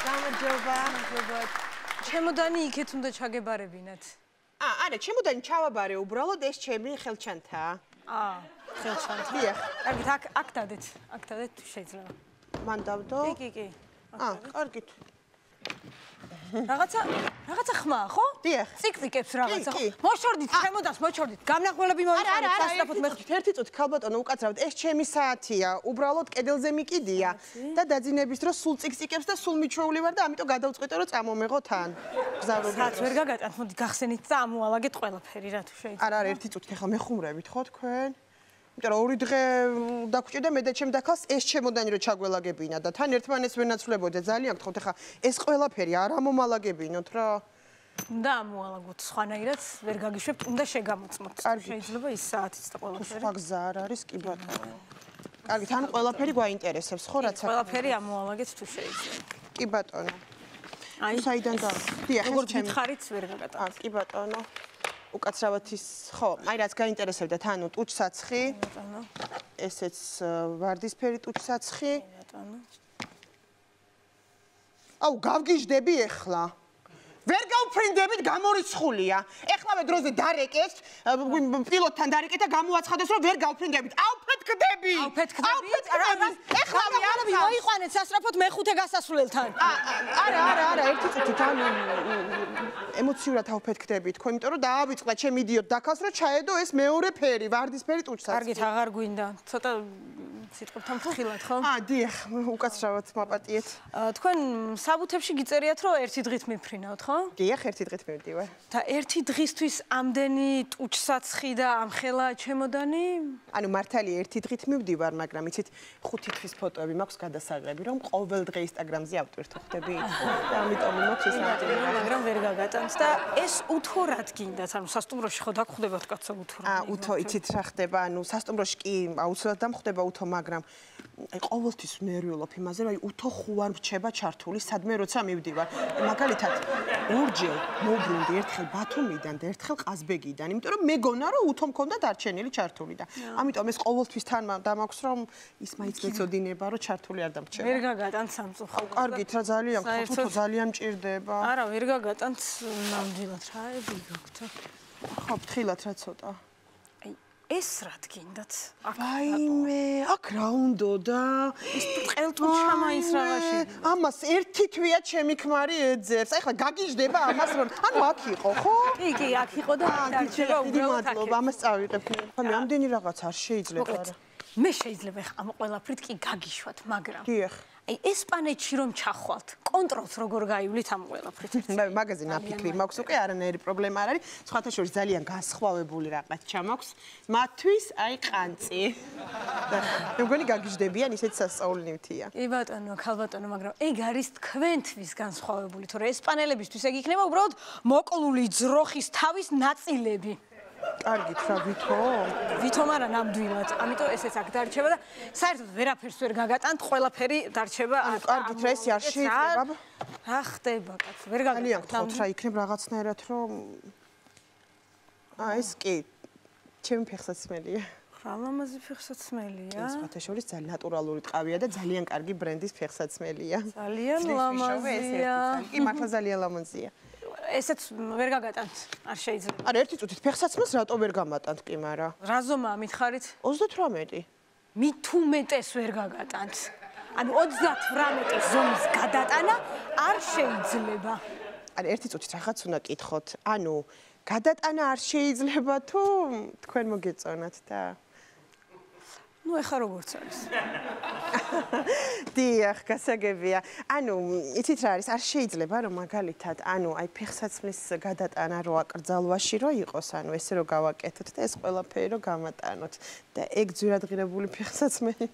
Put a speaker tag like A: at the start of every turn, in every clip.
A: გამარჯობა.
B: ჩემოდანი იქეთ უნდა ჩაგებარებინათ.
A: არა, ჩემოდანი ჩავაბარე უბრალოდ ეს ჩემი ხელჩანთაა.
B: ხელჩანთა.
A: დიახ.
B: კარგით, აქ დადეთ თუ შეიძლება.
A: მან დავდო?
B: კი.
A: კარგით.
B: რაღაცა ხმაა, ხო?
A: დიახ.
B: ციკციკებს რაღაცა. მოშორდით ჩემოდანს, მოჩორდით. გამნახველები მოვიყავით, სასწრაფოდ მეხუთით.
A: ერთი წუთი ქალბატონო, უკაცრავად, ეს ჩემი საათია. უბრალოდ კედელზე მიკიდია და დაძინების დროს სულ ციკციკებს და სულ მიჩვეული ვარ და ამიტომ გადავწყვიტე რომ წამომეღო თან. გზავრობ.
B: საათს ვერ გაგატანთ, მოდი გახსენით და ამოალაგეთ ყველაფერი რა თუ შეიძლება.
A: არა, ერთი წუთი ხა მეხუმრებით ხო თქვენ? იმიტომ რომ 2 დღე დაგვრჭირდა მე და ჩემ დაქალს ეს ჩემოდანი რომ ჩაგველაგებინა და თან ერთმანეთს ვერ ნაცვლებოდე ძალიან გთხოვთ ხა ეს ყველაფერი არ ამომალაგებინოთ რა.
B: უნდა ამოალაგოთ სხვანაირად ვერ გაგიშვებთ, უნდა შეგამოწმოთ. შეიძლება ის საათიც და ყველაფერი.
A: სხვა გზა არ არის კი ბატონო. კარგით, ანუ ყველაფერი გვაინტერესებს ხო რაც აქ.
B: ყველაფერი ამოალაგეთ თუ შეიძლება.
A: კი ბატონო. საიდან და დიახ
B: როგორ გითხარით ვერ გაგატანთ.
A: კი ბატონო. უკაცრავად ის ხო, აი რაც გაინტერესებდათ, ანუ ტუჩსაცხი.
B: ბატონო.
A: ესეც ვარდისფერი ტუჩსაცხი.
B: ბატონო.
A: აუ, გავგიჟდები ეხლა. ვერ გავფრინდებით გამორიცხულია. ეხლავე დროზე დარეკეთ, პილოტთან დარეკეთ და გამოაცხადეს რომ ვერ გავფრინდებით. აუფეთქდები. ეხლავე
B: არა მოიყვანეთ სასწრაფოდ მეხუთე გასასვლელთან.
A: არა, ერთი წუთით ანუ ემოციურად ავფეთქდები თქვენ, იმიტომ რომ დაავიწყდა ჩემი იდიოტ დაქალს რომ ჩაედო ეს მეორე ფერი, ვარდისფერი ტუჩსაცხი.
B: კარგით, აღარ გვინდა. ცოტა სიტყვებთან ფრთხილად ხო?
A: დიახ, უკაცრავად მაპატიეთ.
B: თქვენ საბუთებში გიწერიათ რომ ერთი დღით მიფრინავთ, ხო?
A: დიახ, ერთი დღით მივდივარ.
B: და ერთი დღისთვის ამდენი ტუჩსაცხი და ამხელა ჩემოდანი?
A: ანუ მართალი ერთი დღით მივდივარ, მაგრამ იცით, 5 თვის ფოტოები მაქვს გადასაღები, რომ ყოველ დღე ინსტაგრამზე ავტვირთო, ხდები? და ამიტომ მაქვს ეს ამბები,
B: მაგრამ ვერ გაგატანთ და ეს უთო რად გინდათ? ანუ სასტუმროში ხო დაგხვდებათ კაცო უთო რა?
A: უთო იცით რა ხდება, ანუ სასტუმროში კი აუცილებლად დამხვდება უთო, მაგრამ აი ყოველთვის ვნერვიულობ იმაზე, რომ აი უთო ხუ არ რჩება ჩართული, სადმე როცა მივდივარ. მაგალითად, ორჯერ მოვბრუნდი ერთხელ ბათუმიდან და ერთხელ ყაზბეგიდან, იმიტომ რომ მეგონა რომ უთო მქონდა დარჩენილი ჩართული და ამიტომ ეს ყოველთვის თან დამაქვს რომ ის მაინც მეწოდინება რომ ჩართული არ დამრჩება.
B: ვერ გაგატანთ სამწუხაროდ.
A: კარგით რა ძალიან უთო ძალიან მჭირდება.
B: არა, ვერ გაგატანთ ნამდვილად რა ეგ
A: ხო, ფრთხილად რა ცოტა.
B: ეს რად გინდათ?
A: ვაიმე, აქ რა უნდა და
B: ის ყელტუჩამა ის რაღაცი.
A: ამას ერთი თვია ჩემი ქმარი ეძებს. აი ხლა გაგიჟდება ამას რომ ანუ აქ იყო, ხო?
B: კი, აქ იყო და დარჩება უბრალოდ აქ.
A: მადლობა, ამას წავიღებ. ხომ ამდენი რაღაც არ შეიძლება არა.
B: მე შეიძლება ხა ამ ყველაფრით კი გაგიშვათ, მაგრამ
A: დიახ.
B: აი ესპანეთში რომ ჩახვალთ, კონტროლს როგორ გაივლით ამ ყველაფრით?
A: მე მაგაზე ნაფიქრი მაქვს უკვე არანაირი პრობლემა არ არის. სხვათა შორის ძალიან განსხვავებული რაღაც ჩამაქვს. მათთვის აი ყანწი. მე მგონი გაგიჟდებიან ისეთ სასწაულნივთია.
B: კი ბატონო, ქალბატონო, მაგრამ ეგ არის თქვენთვის განსხვავებული, თორე ესპანელებისთვის ეგ იქნება უბრალოდ მოკლული ძროხის თავის ნაწილები.
A: კარგით რა
B: ვითომ არა ნამდვილად. ამიტომ ესეც აქ დარჩება და საერთოდ ვერაფერს ვერ გაგატანთ, ყველაფერი დარჩება აქ.
A: კარგით რა ესე არ შეიძლება.
B: რა ხდება კაც? ვერ გაგატანთ.
A: ძალიან რა იქნებ რაღაცნაირად რომ ეს კი ჩემი ფეხსაცმელია.
B: რა მამაზი ფეხსაცმელია?
A: სხვათა შორის ძალიან ნატურალური ტყავია და ძალიან კარგი ბრენდის ფეხსაცმელია.
B: ძალიან ლამაზია.
A: კი მართლა ძალიან ლამაზია.
B: ესეც ვერ გაგატანთ, არ შეიძლება.
A: არა, ერთი წუთით ფეხსაცმელს რატო ვერ გამატანთ კი, მაგრამ
B: რა ზომაა მითხარით?
A: 38.
B: მით უმეტეს ვერ გაგატანთ. ანუ 38 ზომის გადატანა არ შეიძლება.
A: არა, ერთი წუთით რაღაც უნდა კითხოთ. ანუ გადატანა არ შეიძლება თუ თქვენ მოგეწონათ და
B: ნუ ეხა როგორც არის.
A: დიახ, გასაგებია. ანუ იცით რა არის, არ შეიძლება რომ მაგალითად, ანუ აი ფეხსაცმლის გადატანა რო აკრძალვაში რო იყოს, ანუ ესე რო გავაკეთოთ და ეს ყველაფერი რო გამატანოთ და ეგ ძვირადღირებული ფეხსაცმელი.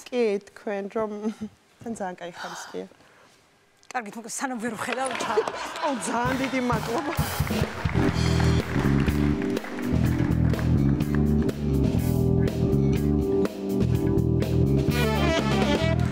A: კი, თქვენ რომ თან ძალიან კაი ხარისხია.
B: კარგით, მოკლედ სანამ ვერ ვხედავ,
A: აუ ძალიან დიდი მადლობა.